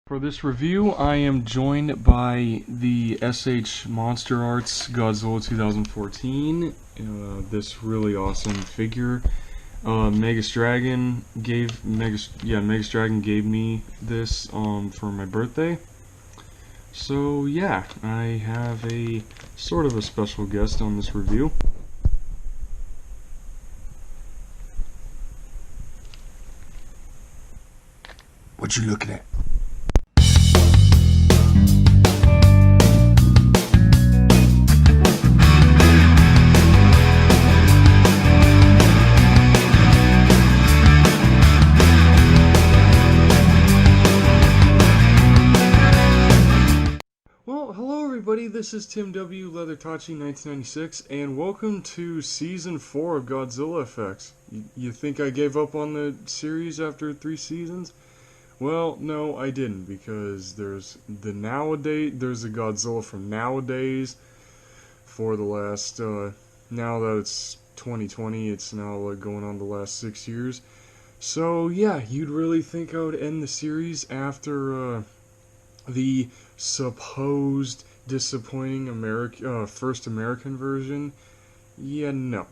For this review, I am joined by the Monster Arts Godzilla 2014. This really awesome figure. Megas Dragon gave me this for my birthday. So yeah, I have a sort of a special guest on this review. What you looking at? Well, hello everybody, this is Tim W. Leathertachi 1996, and welcome to Season 4 of Godzilla Effects. You think I gave up on the series after 3 seasons? Well, no, I didn't, because there's a Godzilla from nowadays for the last, now that it's 2020, it's now like going on the last 6 years. So yeah, you'd really think I would end the series after, the supposed disappointing first American version? Yeah, no.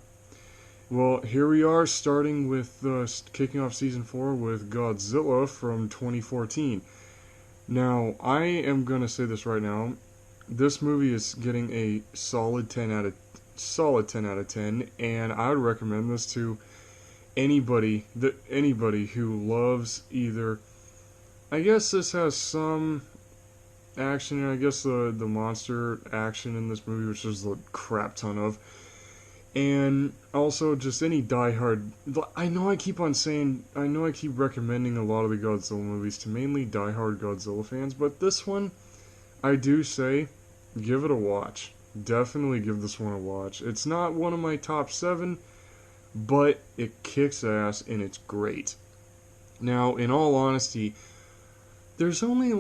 Well, here we are, starting with kicking off season 4 with Godzilla from 2014. Now, I am gonna say this right now. This movie is getting a solid 10 out of 10, and I would recommend this to anybody who loves either. I guess this has some action, and I guess the monster action in this movie, which there's a crap ton of, and also just any diehard. I know I keep recommending a lot of the Godzilla movies to mainly diehard Godzilla fans, but this one, I do say, give it a watch. Definitely give this one a watch. It's not one of my top 7, but it kicks ass and it's great. Now, in all honesty, there's only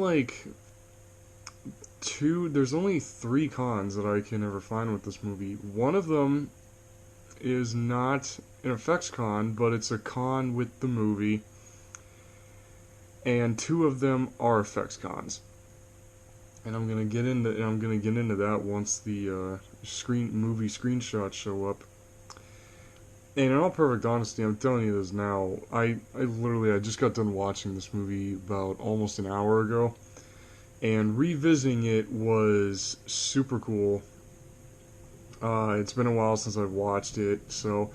3 cons that I can ever find with this movie. One of them is not an effects con, but it's a con with the movie, and 2 of them are effects cons. And I'm gonna get into that once the movie screenshots show up. And in all perfect honesty, I'm telling you this now. I just got done watching this movie about almost an hour ago, and revisiting it was super cool. It's been a while since I've watched it, so,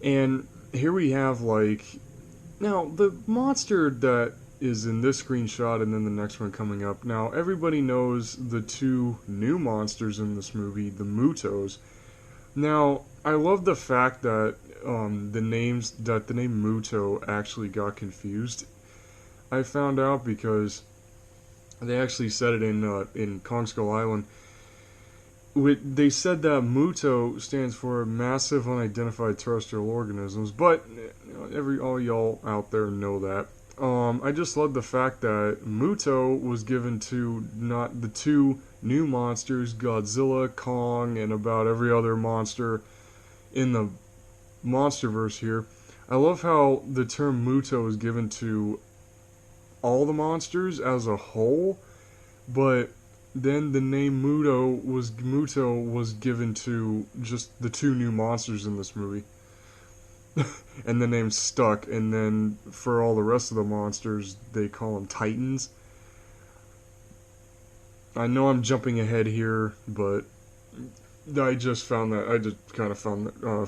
and here we have now the monster that is in this screenshot and then the next one coming up. Now everybody knows the 2 new monsters in this movie, the Mutos. Now I love the fact that the name Muto actually got confused. I found out because they actually said it in Kong Skull Island. They said that MUTO stands for Massive Unidentified Terrestrial Organisms, but all y'all out there know that. I just love the fact that MUTO was given to not the 2 new monsters, Godzilla, Kong, and about every other monster in the MonsterVerse here. I love how the term MUTO is given to all the monsters as a whole, but then the name Muto was given to just the 2 new monsters in this movie. And the name stuck, and then for all the rest of the monsters, they call them Titans. I know I'm jumping ahead here, but I just kind of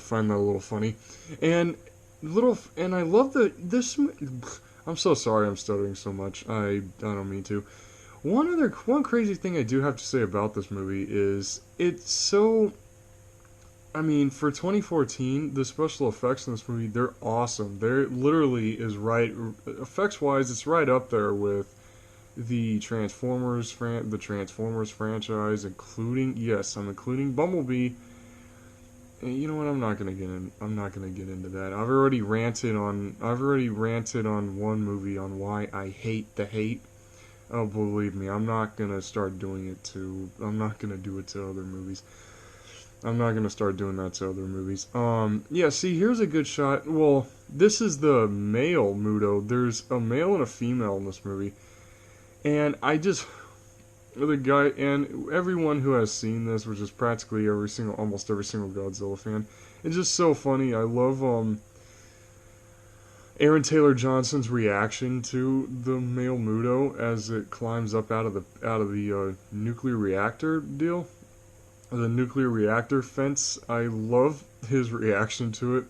find that a little funny. And I love this. I'm so sorry I'm stuttering so much. I don't mean to. One crazy thing I do have to say about this movie is it's so. I mean, for 2014, the special effects in this movie, they're awesome. There literally is effects-wise, it's right up there with the Transformers franchise, I'm including Bumblebee. And you know what? I'm not gonna get into that. I've already ranted on one movie on why I hate the hate. Oh, believe me, I'm not gonna start doing it I'm not gonna do it to other movies. I'm not gonna start doing that to other movies. Yeah, see, here's a good shot. Well, this is the male Muto. There's a male and a female in this movie. And I just the guy and everyone who has seen this, which is practically almost every single Godzilla fan, it's just so funny. I love Aaron Taylor Johnson's reaction to the male Muto as it climbs up out of the nuclear reactor deal, the nuclear reactor fence. I love his reaction to it.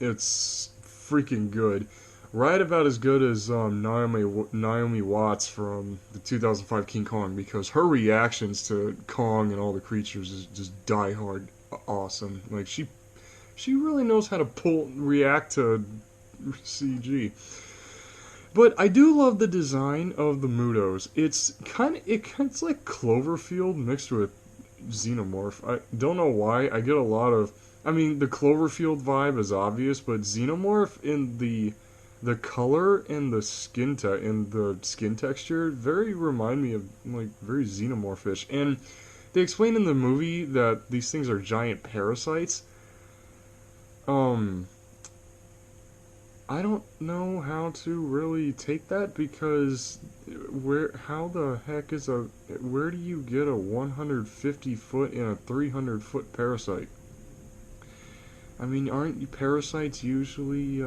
It's freaking good. Right about as good as Naomi Watts from the 2005 King Kong, because her reactions to Kong and all the creatures is just die hard awesome. Like she really knows how to react to CG. But I do love the design of the Mutos. It's like Cloverfield mixed with Xenomorph. I don't know why. I get a lot of. I mean, the Cloverfield vibe is obvious, but Xenomorph in the color and the skin texture very remind me of like very Xenomorphish. And they explain in the movie that these things are giant parasites. Um, I don't know how to really take that because where do you get a 150 foot and a 300-foot parasite? I mean, aren't parasites usually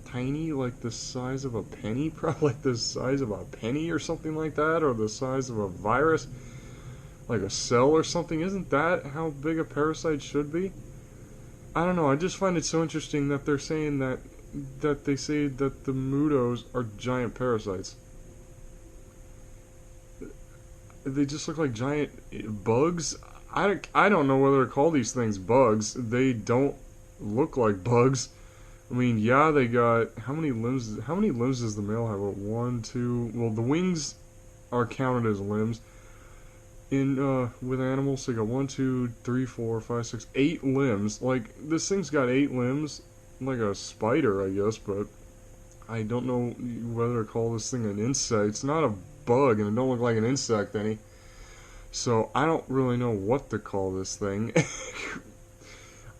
tiny, like the size of a penny? Probably like the size of a penny or something like that, or the size of a virus, like a cell or something. Isn't that how big a parasite should be? I don't know. I just find it so interesting that they're saying that they say that the Mutos are giant parasites. They just look like giant bugs. I don't know whether to call these things bugs. They don't look like bugs. I mean, yeah, they got how many limbs? How many limbs does the male have? What, one, two? Well, the wings are counted as limbs. In with animals, they got 1, 2, 3, 4, 5, 6, 8 limbs. Like this thing's got 8 limbs, like a spider, I guess. But I don't know whether to call this thing an insect. It's not a bug, and it don't look like an insect any. So I don't really know what to call this thing.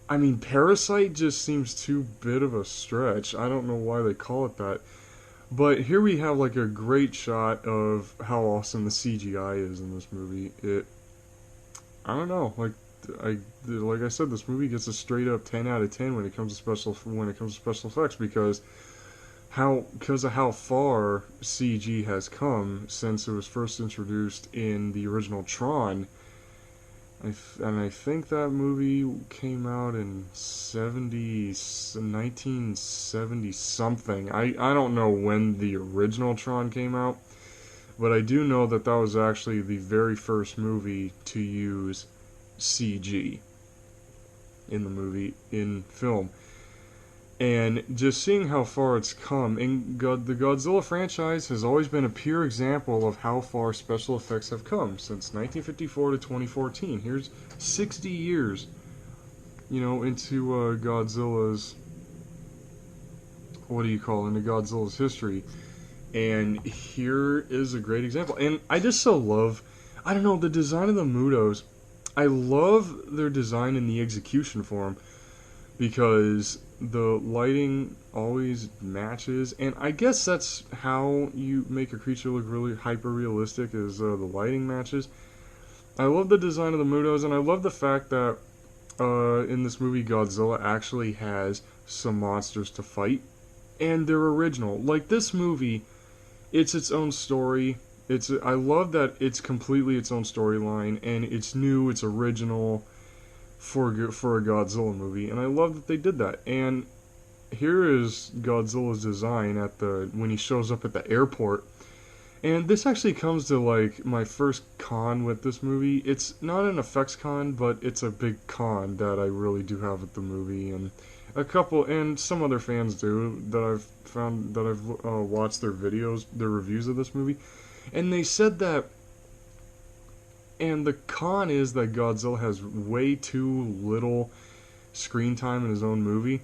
I mean, parasite just seems too bit of a stretch. I don't know why they call it that. But here we have like a great shot of how awesome the CGI is in this movie. I don't know, like I said, this movie gets a straight up 10 out of 10 when it comes to special effects because of how far CG has come since it was first introduced in the original Tron. And I think that movie came out in 1970 something. I don't know when the original Tron came out, but I do know that that was actually the very first movie to use CG in film. And just seeing how far it's come, and the Godzilla franchise has always been a pure example of how far special effects have come since 1954 to 2014. Here's 60 years, into Godzilla's, into Godzilla's history. And here is a great example. And I just so love, I don't know, the design of the Mutos. I love their design in the execution form because the lighting always matches, and I guess that's how you make a creature look really hyper realistic is the lighting matches. I love the design of the Mutos, and I love the fact that in this movie Godzilla actually has some monsters to fight, and they're original. Like this movie, it's its own story. I love that it's completely its own storyline, and it's new, it's original for a Godzilla movie, and I love that they did that. And here is Godzilla's design when he shows up at the airport. And this actually comes to like my first con with this movie. It's not an effects con, but it's a big con that I really do have with the movie, and some other fans do that I've watched their reviews of this movie, and they said that. And the con is that Godzilla has way too little screen time in his own movie.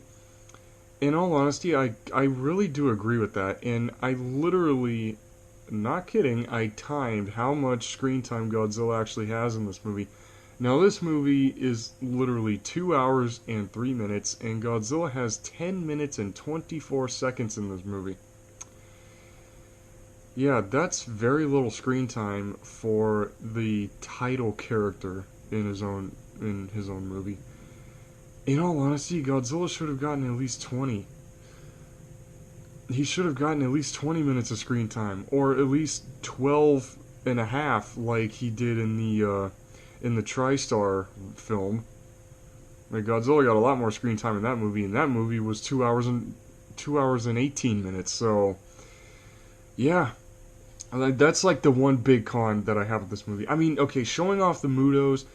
In all honesty, I really do agree with that. And I literally, not kidding, I timed how much screen time Godzilla actually has in this movie. Now, this movie is literally 2 hours and 3 minutes, and Godzilla has 10 minutes and 24 seconds in this movie. Yeah, that's very little screen time for the title character in his own movie. In all honesty, Godzilla should have gotten at least 20. He should have gotten at least 20 minutes of screen time, or at least 12 and a half, like he did in the TriStar film. Like, Godzilla got a lot more screen time in that movie, and that movie was 2 hours and 18 minutes. So yeah, that's like the one big con that I have with this movie. I mean, okay, showing off the Mutos,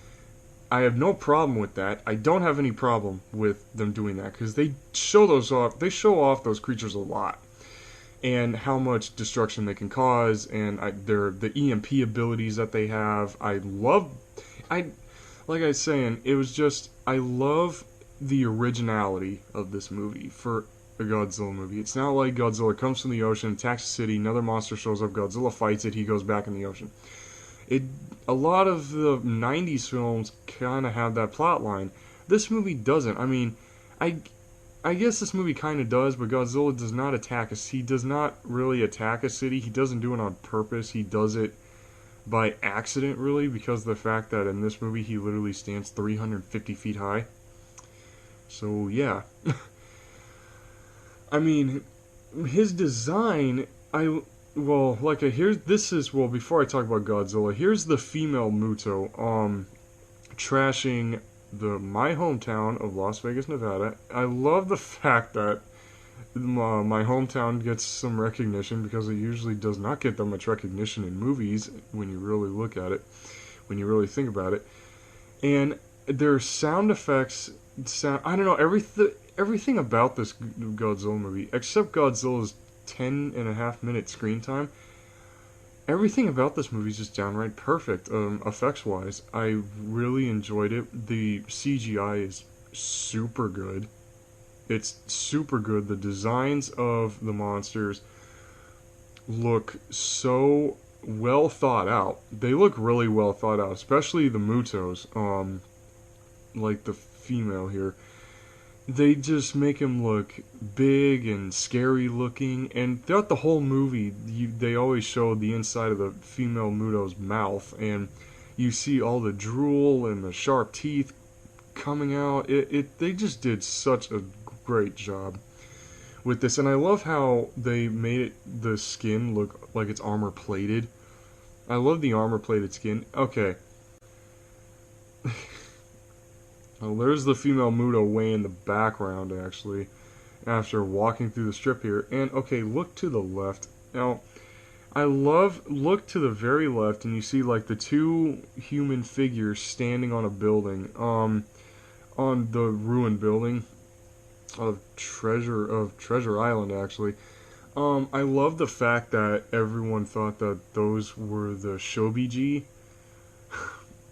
I have no problem with that. I don't have any problem with them doing that because they show those off. They show off those creatures a lot and how much destruction they can cause, and the EMP abilities that they have. I like I was saying, it was just I love the originality of this movie for a Godzilla movie. It's not like Godzilla comes from the ocean, attacks a city, another monster shows up, Godzilla fights it, he goes back in the ocean. It A lot of the '90s films kind of have that plot line. This movie doesn't. I mean, I I guess this movie kind of does, but Godzilla does not attack us. He does not really attack a city. He doesn't do it on purpose. He does it by accident, really, because of the fact that in this movie he literally stands 350 feet high. So yeah, I mean, his design, here's this is well before I talk about Godzilla, here's the female Muto trashing my hometown of Las Vegas, Nevada. I love the fact that my hometown gets some recognition because it usually does not get that much recognition in movies when you really look at it, when you really think about it. And their sound effects I don't know, everything about this Godzilla movie, except Godzilla's 10.5 minute screen time, everything about this movie is just downright perfect, effects wise. I really enjoyed it. The CGI is super good. It's super good. The designs of the monsters look so well thought out. They look really well thought out, especially the Mutos, like the female here. They just make him look big and scary looking, and throughout the whole movie, they always show the inside of the female Muto's mouth, and you see all the drool and the sharp teeth coming out. They just did such a great job with this, and I love how they made the skin look like it's armor plated. I love the armor plated skin. Okay. Well, there's the female Muto way in the background, actually, after walking through the strip here. And, okay, look to the left. Now, look to the very left, and you see, like, the two human figures standing on a building, on the ruined building of Treasure Island, actually. I love the fact that everyone thought that those were the Shobiji,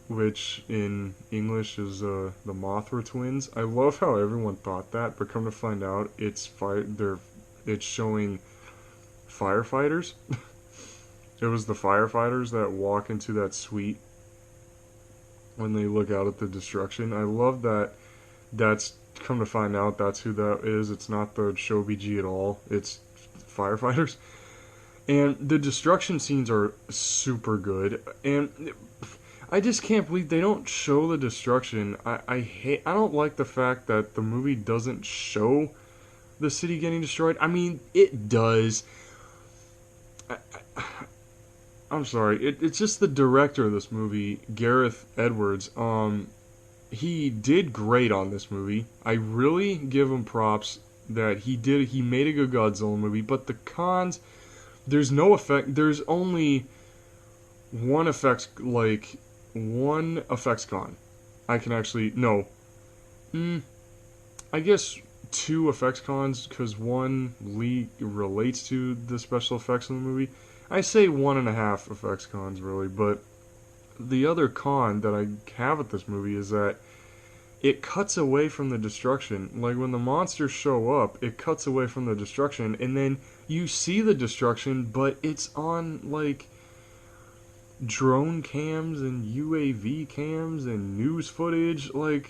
which in English is the Mothra twins. I love how everyone thought that, but come to find out, it's showing firefighters. It was the firefighters that walk into that suite when they look out at the destruction. I love that. That's come to find out that's who that is. It's not the Shobiji at all. It's firefighters. And the destruction scenes are super good. And I just can't believe they don't show the destruction. I don't like the fact that the movie doesn't show the city getting destroyed. I mean, it does. I'm sorry. It's just the director of this movie, Gareth Edwards. He did great on this movie. I really give him props that he made a good Godzilla movie, but the cons, there's no effect. There's only one effects con. I can actually no. I guess two effects cons because one relates to the special effects in the movie. I say 1.5 effects cons really, but the other con that I have with this movie is that it cuts away from the destruction. Like when the monsters show up, it cuts away from the destruction, and then you see the destruction, but it's on like drone cams and UAV cams and news footage. Like,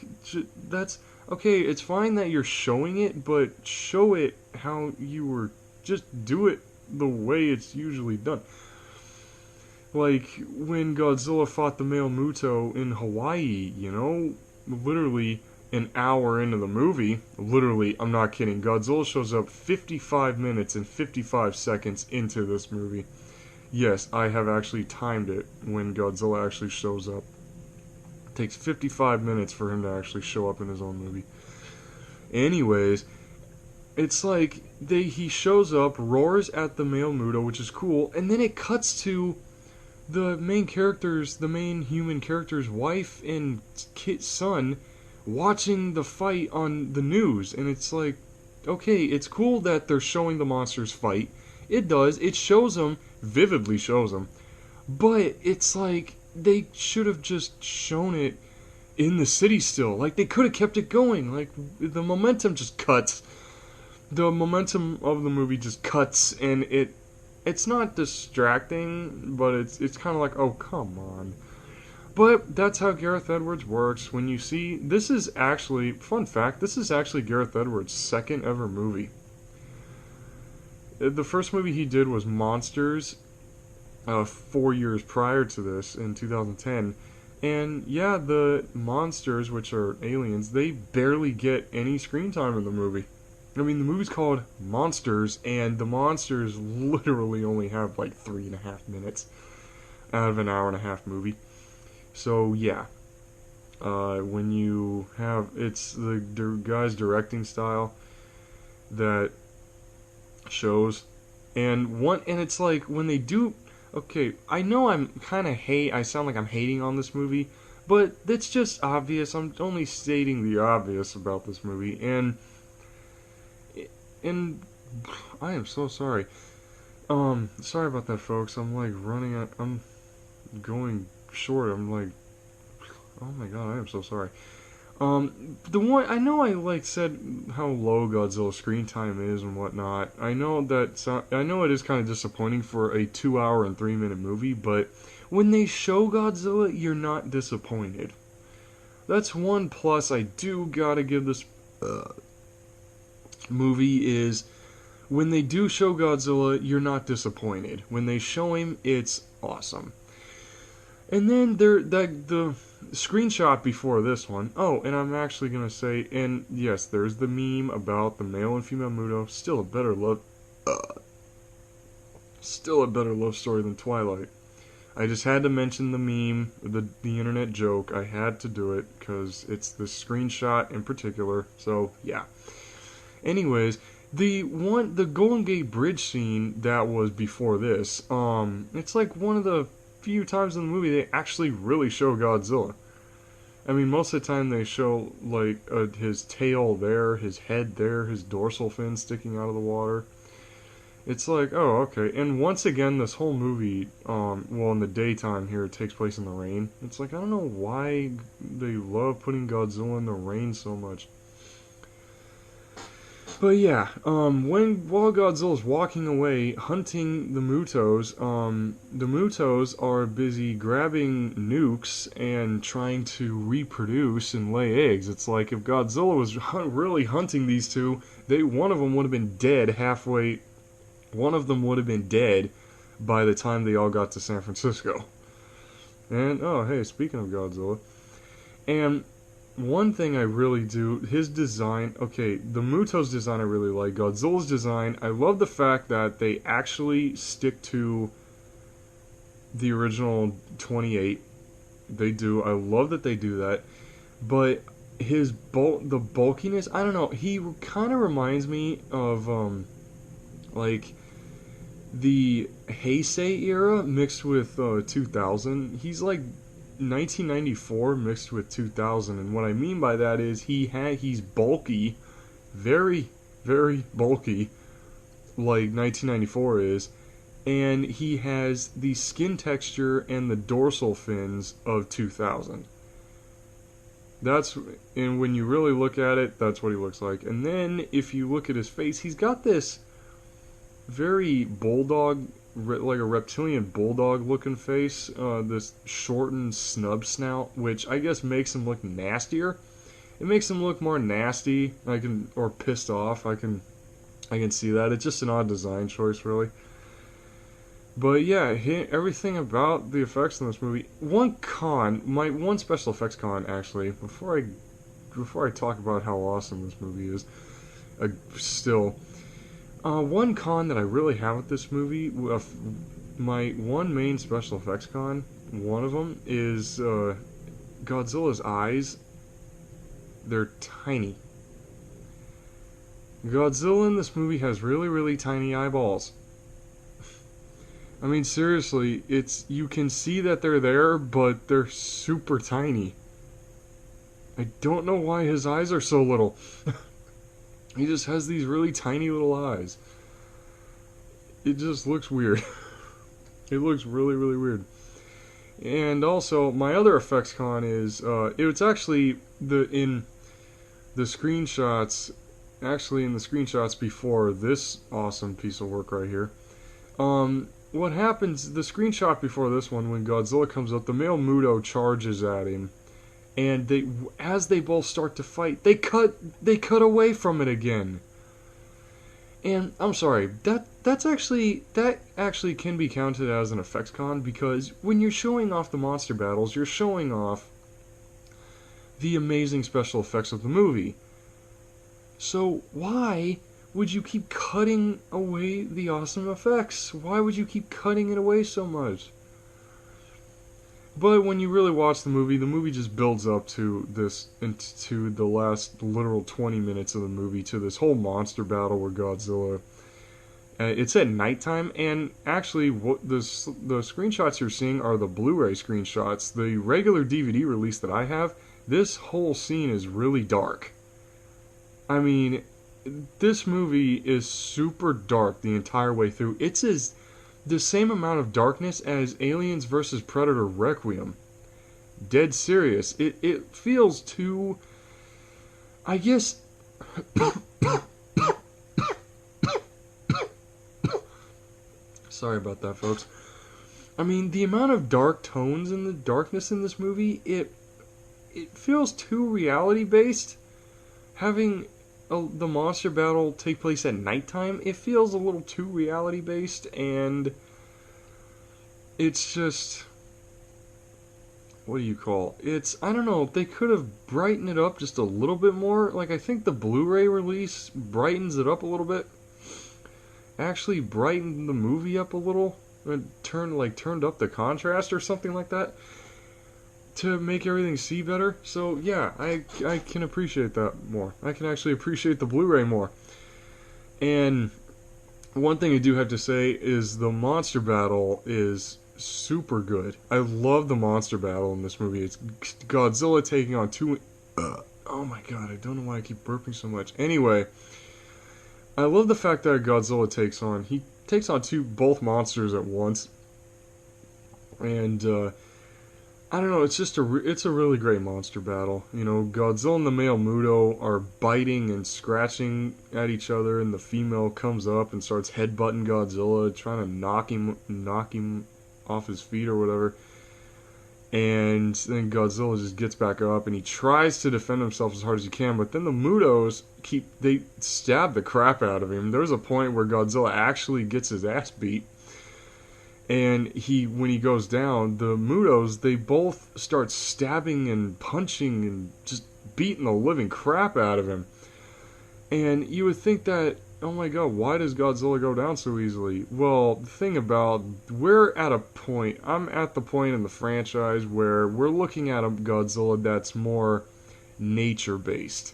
that's okay. It's fine that you're showing it, but show it how you were. Just do it the way it's usually done. Like when Godzilla fought the male Muto in Hawaii, literally an hour into the movie, literally, I'm not kidding, Godzilla shows up 55 minutes and 55 seconds into this movie. Yes, I have actually timed it when Godzilla actually shows up. It takes 55 minutes for him to actually show up in his own movie. Anyways, it's like he shows up, roars at the male Muto, which is cool, and then it cuts to the main human character's wife and son watching the fight on the news, and it's like, okay, it's cool that they're showing the monsters fight. It shows them, vividly shows them, but it's like they should have just shown it in the city still. Like, they could have kept it going. Like, the momentum just cuts. The momentum of the movie just cuts, and it's not distracting, but it's kind of like, oh, come on. But that's how Gareth Edwards works. When you see, this is actually, fun fact, this is actually Gareth Edwards' second ever movie. The first movie he did was Monsters, 4 years prior to this, in 2010. And yeah, the monsters, which are aliens, they barely get any screen time in the movie. I mean, the movie's called Monsters, and the monsters literally only have like 3.5 minutes out of an hour-and-a-half movie. So yeah, when you have, it's the guy's directing style that shows, and it's like when they do. Okay, I know I sound like I'm hating on this movie, but it's just obvious. I'm only stating the obvious about this movie, and I am so sorry. Sorry about that, folks. I'm like I'm going short. I'm like, oh my god, I am so sorry. The one, I know I said how low Godzilla's screen time is and whatnot. I know it is kind of disappointing for a 2 hour and 3 minute movie, but when they show Godzilla, you're not disappointed. That's one plus I do gotta give this movie is when they do show Godzilla, you're not disappointed. When they show him, it's awesome. And then the screenshot before this one. Oh, and I'm actually gonna say, and yes, there's the meme about the male and female Muto. Still a better love story than Twilight. I just had to mention the meme, the internet joke. I had to do it because it's the screenshot in particular. So yeah. Anyways, the Golden Gate Bridge scene that was before this. It's like one of the few times in the movie they actually really show Godzilla. I mean, most of the time they show like his tail there, his head there, his dorsal fin sticking out of the water. It's like, oh, okay. And once again, this whole movie, in the daytime here, it takes place in the rain. It's like, I don't know why they love putting Godzilla in the rain so much. But yeah, while Godzilla's walking away hunting the Mutos are busy grabbing nukes and trying to reproduce and lay eggs. It's like if Godzilla was really hunting these two, one of them would have been dead halfway. One of them would have been dead by the time they all got to San Francisco. And oh hey, speaking of Godzilla, and one thing I really do, his design, okay, the Muto's design I really like. Godzilla's design, I love the fact that they actually stick to the original 28. They do. I love that they do that. But the bulkiness, I don't know, he kind of reminds me of, like, the Heisei era mixed with 2000. He's like 1994 mixed with 2000, and what I mean by that is he's bulky, very very bulky, like 1994 is, and he has the skin texture and the dorsal fins of 2000. And when you really look at it, that's what he looks like. And then if you look at his face, he's got this very bulldog, like a reptilian bulldog looking face, this shortened snub snout, which I guess makes him look nastier. It makes him look more nasty, or pissed off. I can see that. It's just an odd design choice, really. But yeah, everything about the effects in this movie. One con, my one special effects con actually, before I talk about how awesome this movie is, still, one con that I really have with this movie, my one main special effects con, one of them is Godzilla's eyes. They're tiny. Godzilla in this movie has really, really tiny eyeballs. I mean, seriously, you can see that they're there, but they're super tiny. I don't know why his eyes are so little. He just has these really tiny little eyes. It just looks weird. It looks really, really weird. And also, my other effects con is it's actually in the screenshots. Actually, in the screenshots before this awesome piece of work right here. What happens? The screenshot before this one, when Godzilla comes up, the male Muto charges at him, and as they both start to fight, they cut away from it again. And I'm sorry, that actually can be counted as an effects con, because when you're showing off the monster battles, you're showing off the amazing special effects of the movie. So why would you keep cutting away the awesome effects? Why would you keep cutting it away so much? But when you really watch the movie just builds up to this, into the last literal 20 minutes of the movie, to this whole monster battle where Godzilla. It's at nighttime, and actually, what the screenshots you're seeing are the Blu-ray screenshots. The regular DVD release that I have, this whole scene is really dark. I mean, this movie is super dark the entire way through. It's the same amount of darkness as Aliens vs. Predator Requiem. Dead serious. It feels too, I guess. Sorry about that, folks. I mean, the amount of dark tones and the darkness in this movie, it feels too reality based. Having the monster battle take place at nighttime, it feels a little too reality based, and it's just, what do you call it's, I don't know, they could have brightened it up just a little bit more. Like, I think the Blu-ray release brightens it up a little bit, actually brightened the movie up a little, and turned up the contrast or something like that to make everything see better. So yeah, I can appreciate that more. I can actually appreciate the Blu-ray more. And one thing I do have to say is the monster battle is super good. I love the monster battle in this movie. It's Godzilla taking on two. Oh my god, I don't know why I keep burping so much. Anyway, I love the fact that Godzilla takes on both monsters at once, and I don't know. It's just it's a really great monster battle. You know, Godzilla and the male Muto are biting and scratching at each other, and the female comes up and starts headbutting Godzilla, trying to knock him off his feet or whatever. And then Godzilla just gets back up and he tries to defend himself as hard as he can, but then the Mutos they stab the crap out of him. There's a point where Godzilla actually gets his ass beat. And when he goes down, the Mutos, they both start stabbing and punching and just beating the living crap out of him. And you would think that, oh my god, why does Godzilla go down so easily? Well, the thing about, I'm at the point in the franchise where we're looking at a Godzilla that's more nature-based.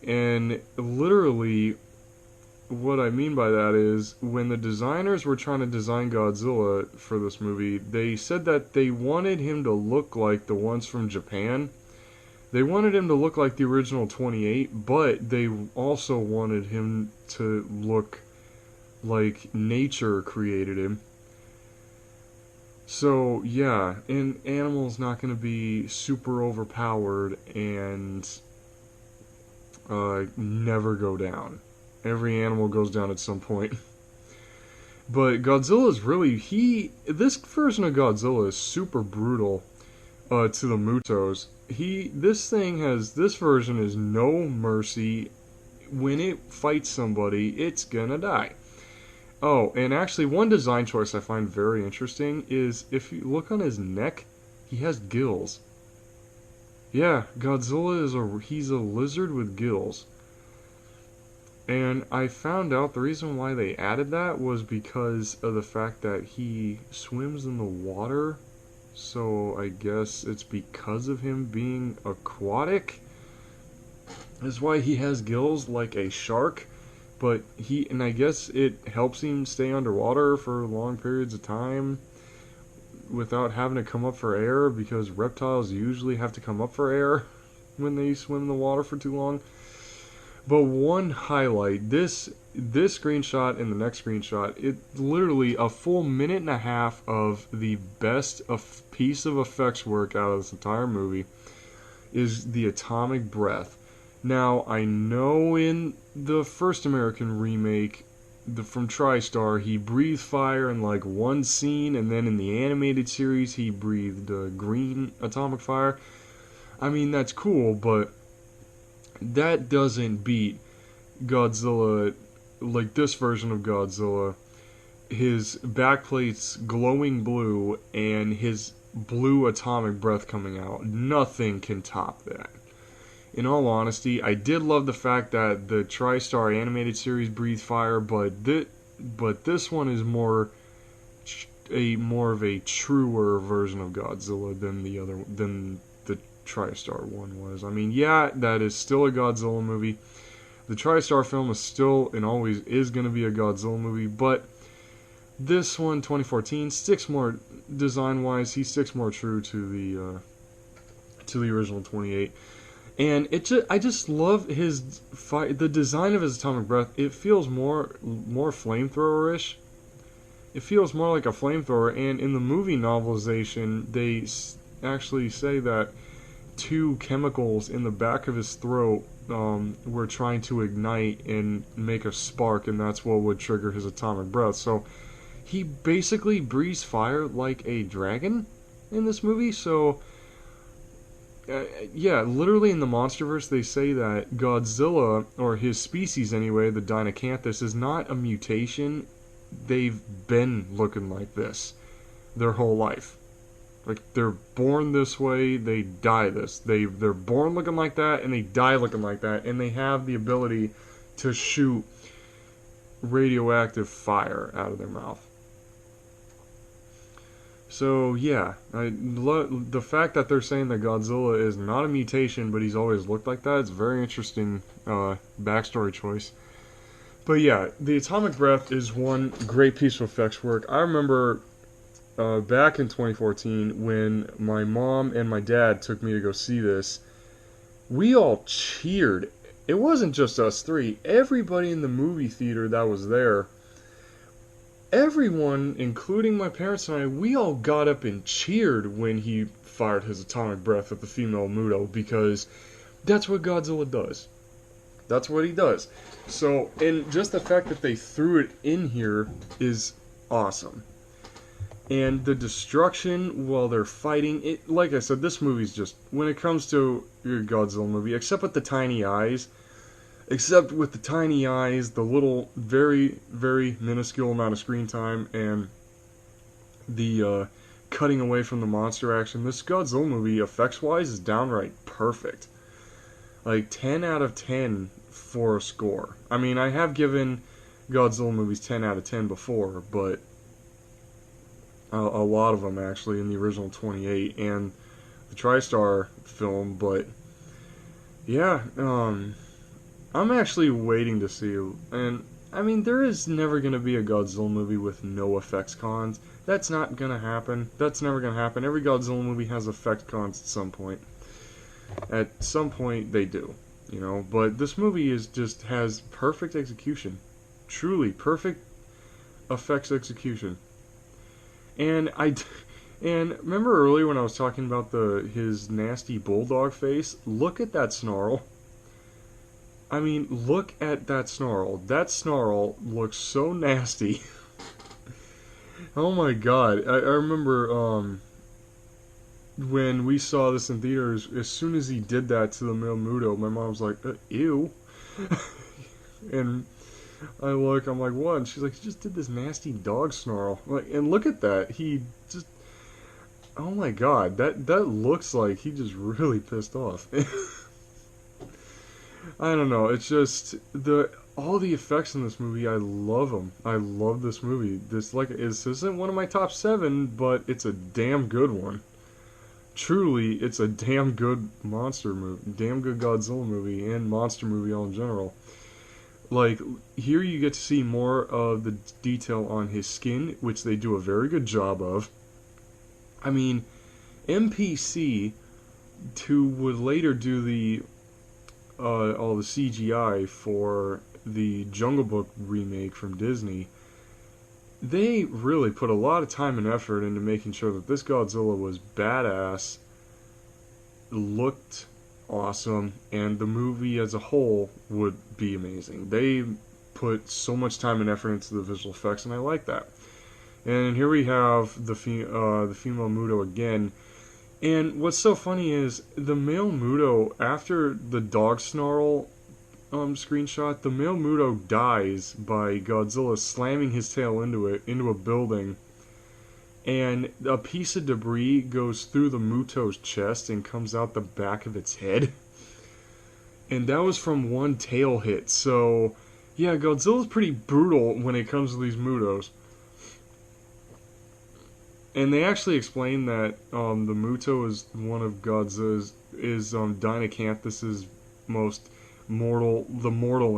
And literally, what I mean by that is, when the designers were trying to design Godzilla for this movie, they said that they wanted him to look like the ones from Japan. They wanted him to look like the original 28, but they also wanted him to look like nature created him. So, yeah, an animal's not going to be super overpowered and never go down. Every animal goes down at some point. But Godzilla's this version of Godzilla is super brutal to the Mutos. This version is no mercy. When it fights somebody, it's gonna die. Oh, and actually, one design choice I find very interesting is if you look on his neck, he has gills. Yeah, Godzilla he's a lizard with gills. And I found out the reason why they added that was because of the fact that he swims in the water. So I guess it's because of him being aquatic. That's why he has gills like a shark. But and I guess it helps him stay underwater for long periods of time without having to come up for air, because reptiles usually have to come up for air when they swim in the water for too long. But one highlight, this screenshot and the next screenshot, it literally a full minute and a half of the best piece of effects work out of this entire movie is the atomic breath. Now, I know in the first American remake, from TriStar, he breathed fire in like one scene, and then in the animated series, he breathed green atomic fire. I mean, that's cool, but that doesn't beat Godzilla, like this version of Godzilla. His backplate's glowing blue and his blue atomic breath coming out. Nothing can top that. In all honesty, I did love the fact that the TriStar animated series breathed fire, but this one is more of a truer version of Godzilla than the TriStar one was. I mean, yeah, that is still a Godzilla movie. The TriStar film is still and always is going to be a Godzilla movie, but this one, 2014, sticks more design-wise. He sticks more true to the original 28. And I just love the design of his atomic breath. It feels more flamethrower-ish. It feels more like a flamethrower. And in the movie novelization, they actually say that two chemicals in the back of his throat were trying to ignite and make a spark, and that's what would trigger his atomic breath. So he basically breathes fire like a dragon in this movie. So yeah, literally in the MonsterVerse, they say that Godzilla, or his species anyway, the Dinocanthus, is not a mutation. They've been looking like this their whole life. Like, they're born this way, they die this. They're born looking like that, and they die looking like that, and they have the ability to shoot radioactive fire out of their mouth. So yeah, the fact that they're saying that Godzilla is not a mutation, but he's always looked like that, it's a very interesting backstory choice. But yeah, the atomic breath is one great piece of effects work. I remember back in 2014 when my mom and my dad took me to go see this, we all cheered. It wasn't just us three. Everybody in the movie theater that was there, everyone, including my parents and I, we all got up and cheered when he fired his atomic breath at the female Muto, because that's what Godzilla does. That's what he does. So, and just the fact that they threw it in here is awesome. And the destruction while they're fighting, it, like I said, this movie's just, when it comes to your Godzilla movie, except with the tiny eyes, the little, very, very minuscule amount of screen time, and the cutting away from the monster action, this Godzilla movie, effects-wise, is downright perfect. Like, 10 out of 10 for a score. I mean, I have given Godzilla movies 10 out of 10 before, but a lot of them, actually, in the original 28 and the TriStar film, but yeah, I'm actually waiting to see, and I mean, there is never going to be a Godzilla movie with no effects cons. That's not going to happen. That's never going to happen. Every Godzilla movie has effects cons at some point. At some point, they do, you know. But this movie has perfect execution, truly perfect effects execution. And remember earlier when I was talking about his nasty bulldog face? Look at that snarl. I mean, look at that snarl. That snarl looks so nasty. Oh my god. I remember when we saw this in theaters, as soon as he did that to the male Muto, my mom was like, ew. And I'm like, what? And she's like, he just did this nasty dog snarl. Like, and look at that. He just, oh my god, that looks like he just really pissed off. I don't know. It's just all the effects in this movie. I love them. I love this movie. This isn't one of my top 7, but it's a damn good one. Truly, it's a damn good monster movie, damn good Godzilla movie, and monster movie all in general. Like, here you get to see more of the detail on his skin, which they do a very good job of. I mean, MPC, who would later do all the CGI for the Jungle Book remake from Disney, they really put a lot of time and effort into making sure that this Godzilla was badass, looked awesome, and the movie as a whole would be amazing. They put so much time and effort into the visual effects, and I like that. And here we have the female Muto again. And what's so funny is the male Muto, after the dog snarl screenshot, the male Muto dies by Godzilla slamming his tail into a building, and a piece of debris goes through the Muto's chest and comes out the back of its head. And that was from one tail hit. So, yeah, Godzilla's pretty brutal when it comes to these Mutos. And they actually explain that the Muto is one of Godzilla's Deinacanthis's most mortal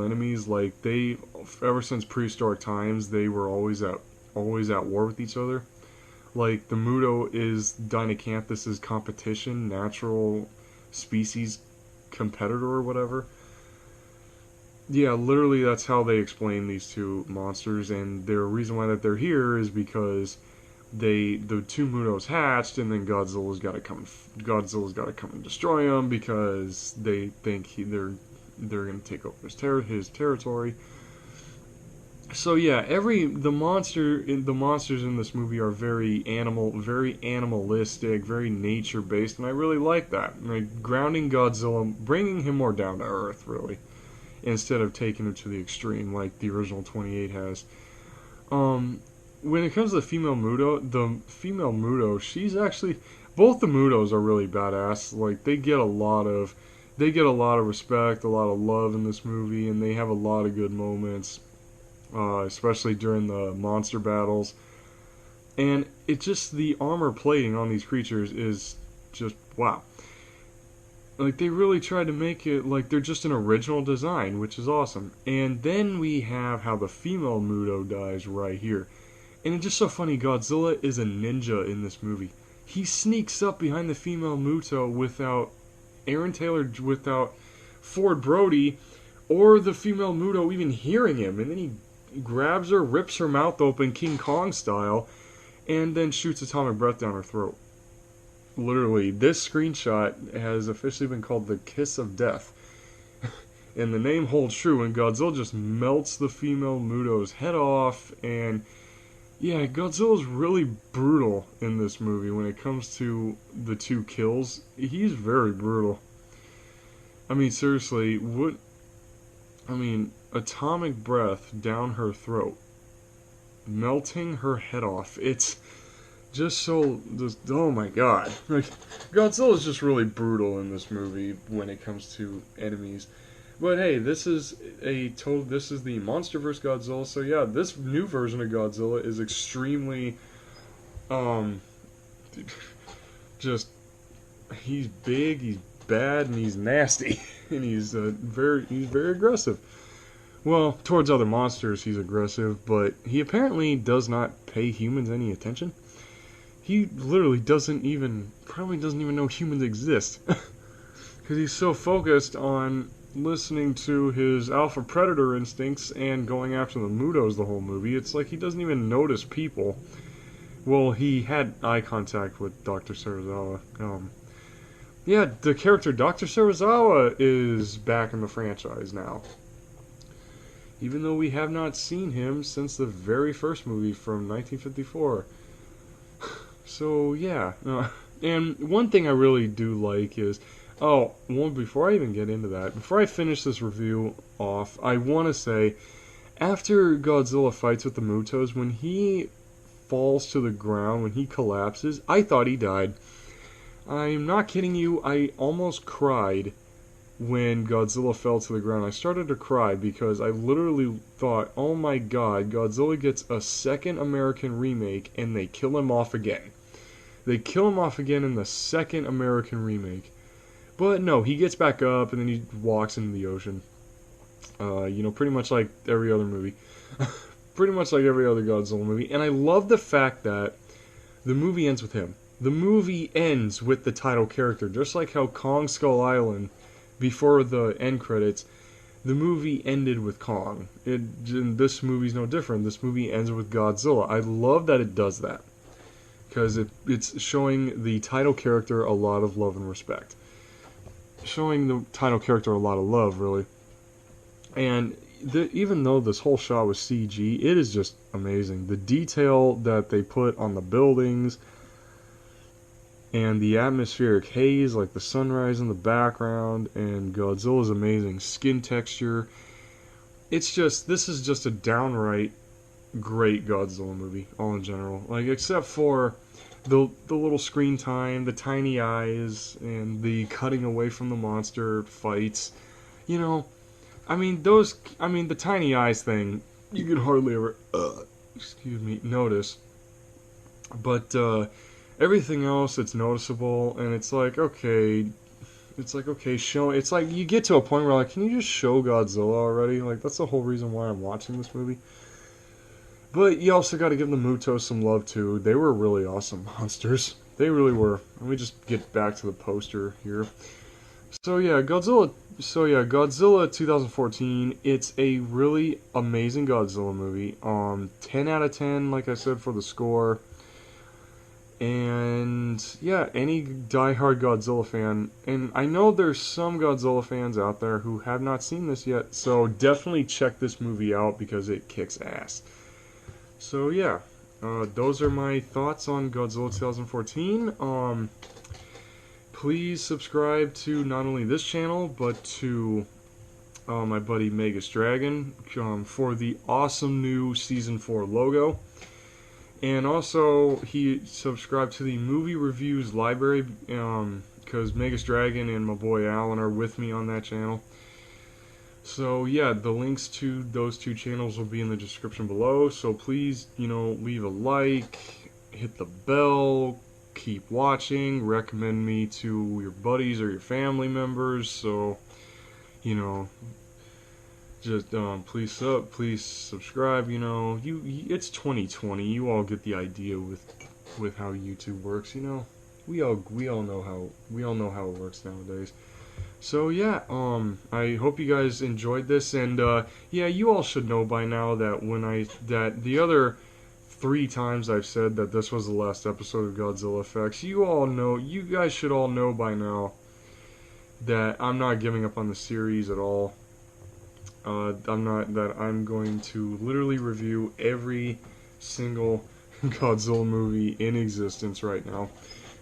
enemies. Like, they, ever since prehistoric times, they were always at war with each other. Like, the Muto is Deinacanthis's competition, natural species competitor or whatever. Yeah, literally that's how they explain these two monsters, and the reason why that they're here is because the two Mutos hatched, and then Godzilla's got to come and destroy them because they think they're going to take over his territory. So yeah, the monsters in this movie are very animalistic, very nature based, and I really like that. Like, grounding Godzilla, bringing him more down to earth, really, instead of taking him to the extreme like the original 28 has. When it comes to the female Muto, she's actually, both the Mutos are really badass. Like, they get a lot of respect, a lot of love in this movie, and they have a lot of good moments. Especially during the monster battles. And it just, the armor plating on these creatures is just, wow. Like, they really tried to make it like they're just an original design, which is awesome. And then we have how the female Muto dies right here. And it's just so funny, Godzilla is a ninja in this movie. He sneaks up behind the female Muto without Aaron Taylor, without Ford Brody, or the female Muto even hearing him, and then he grabs her, rips her mouth open, King Kong style, and then shoots atomic breath down her throat. Literally, this screenshot has officially been called the Kiss of Death. And the name holds true, and Godzilla just melts the female Muto's head off, and yeah, Godzilla's really brutal in this movie when it comes to the two kills. He's very brutal. I mean, seriously, atomic breath down her throat, melting her head off. It's just oh my god. Like, Godzilla's just really brutal in this movie when it comes to enemies. But hey, this is the MonsterVerse Godzilla, so yeah, this new version of Godzilla is extremely, just, he's big, he's bad, and he's nasty, and he's very aggressive. Well, towards other monsters he's aggressive, but he apparently does not pay humans any attention. He literally probably doesn't even know humans exist. Because he's so focused on listening to his alpha predator instincts and going after the Mutos the whole movie. It's like he doesn't even notice people. Well, he had eye contact with Dr. Serizawa. Yeah, the character Dr. Serizawa is back in the franchise now. Even though we have not seen him since the very first movie from 1954. So, yeah. And one thing I really do like is... before I even get into that, before I finish this review off, I want to say, after Godzilla fights with the Mutos, when he falls to the ground, when he collapses, I thought he died. I'm not kidding you, I almost cried when Godzilla fell to the ground. I started to cry because I literally thought, oh my god, Godzilla gets a second American remake and they kill him off again. They kill him off again in the second American remake. But no, he gets back up and then he walks into the ocean. Pretty much like every other movie. Pretty much like every other Godzilla movie. And I love the fact that the movie ends with him. The movie ends with the title character, just like how Kong Skull Island, before the end credits, the movie ended with Kong. And this movie's no different. This movie ends with Godzilla. I love that it does that, because it's showing the title character a lot of love and respect. Showing the title character a lot of love, really. And even though this whole shot was CG, it is just amazing. The detail that they put on the buildings and the atmospheric haze, like the sunrise in the background, and Godzilla's amazing skin texture. This is just a downright great Godzilla movie, all in general. Like, except for the little screen time, the tiny eyes, and the cutting away from the monster fights. The tiny eyes thing, you can hardly ever, notice. But, everything else, it's noticeable, and it's like, okay, it's like, you get to a point where, like, can you just show Godzilla already? Like, that's the whole reason why I'm watching this movie. But you also got to give the Mutos some love, too. They were really awesome monsters. They really were. Let me just get back to the poster here. So yeah, Godzilla 2014, it's a really amazing Godzilla movie. 10 out of 10, like I said, for the score. And yeah, any diehard Godzilla fan, and I know there's some Godzilla fans out there who have not seen this yet, so definitely check this movie out because it kicks ass. So yeah, those are my thoughts on Godzilla 2014. Please subscribe to not only this channel, but to my buddy Megas Dragon for the awesome new Season 4 logo. And also, he subscribed to the movie reviews library, because Megas Dragon and my boy Alan are with me on that channel. So yeah, the links to those two channels will be in the description below. So please, leave a like, hit the bell, keep watching, recommend me to your buddies or your family members. So, just please subscribe. It's 2020. You all get the idea with how YouTube works. We all know how it works nowadays. So yeah, I hope you guys enjoyed this, and yeah, you all should know by now that the other 3 times I've said that this was the last episode of Godzilla Effects, you guys should all know by now that I'm not giving up on the series at all. I'm going to literally review every single Godzilla movie in existence right now.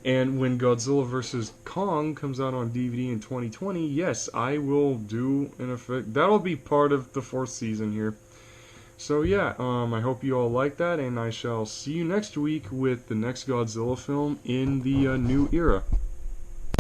And when Godzilla vs. Kong comes out on DVD in 2020, yes, I will do an effect. That'll be part of the 4th season here. So yeah, I hope you all like that, and I shall see you next week with the next Godzilla film in the new era.